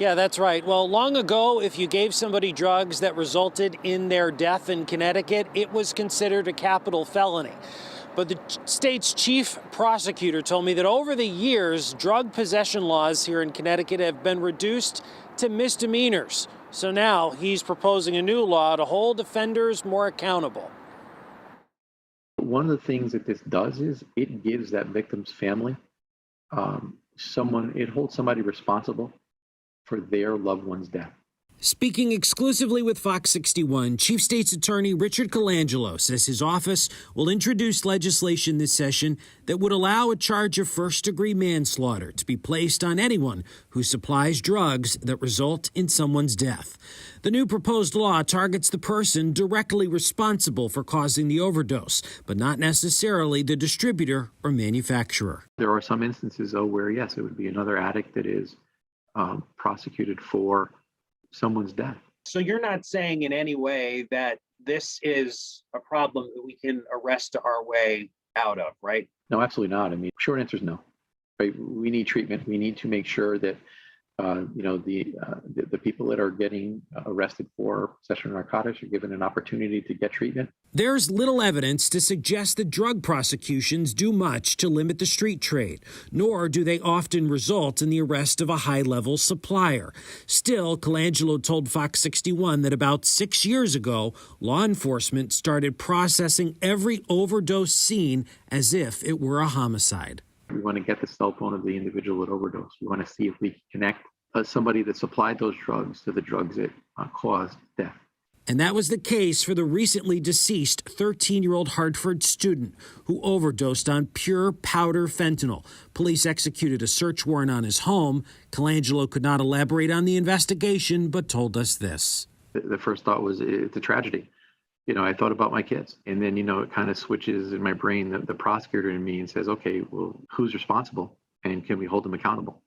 Yeah, that's right. Well, long ago, if you gave somebody drugs that resulted in their death in Connecticut, it was considered a capital felony. But the state's chief prosecutor told me that over the years, drug possession laws here in Connecticut have been reduced to misdemeanors. So now he's proposing a new law to hold offenders more accountable. One of the things that this does is it gives that victim's family it holds somebody responsible for their loved one's death. Speaking exclusively with Fox 61, Chief States Attorney Richard Colangelo says his office will introduce legislation this session that would allow a charge of first-degree manslaughter to be placed on anyone who supplies drugs that result in someone's death. The new proposed law targets the person directly responsible for causing the overdose, but not necessarily the distributor or manufacturer. There are some instances, though, where, yes, it would be another addict that is prosecuted for someone's death. So you're not saying in any way that this is a problem that we can arrest our way out of, right? No, absolutely not. I mean, short answer is no. Right? We need treatment. We need to make sure that the people that are getting arrested for possession of narcotics are given an opportunity to get treatment. There's little evidence to suggest that drug prosecutions do much to limit the street trade, nor do they often result in the arrest of a high-level supplier. Still, Colangelo told Fox 61 that about 6 years ago, law enforcement started processing every overdose scene as if it were a homicide. We want to get the cell phone of the individual that overdosed. We want to see if we can connect somebody that supplied those drugs to the drugs that caused death. And that was the case for the recently deceased 13-year-old Hartford student who overdosed on pure powder fentanyl. Police executed a search warrant on his home. Colangelo could not elaborate on the investigation, but told us this. The first thought was, it's a tragedy. I thought about my kids. And then, it kind of switches in my brain, the prosecutor in me, and says, okay, well, who's responsible? And can we hold them accountable?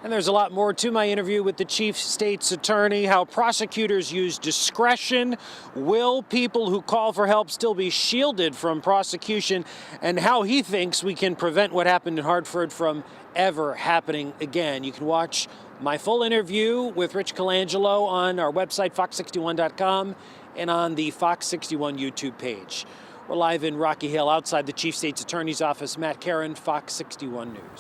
And there's a lot more to my interview with the chief state's attorney, how prosecutors use discretion, will people who call for help still be shielded from prosecution, and how he thinks we can prevent what happened in Hartford from ever happening again. You can watch my full interview with Rich Colangelo on our website, fox61.com, and on the Fox 61 YouTube page. We're live in Rocky Hill outside the chief state's attorney's office. Matt Caron, Fox 61 News.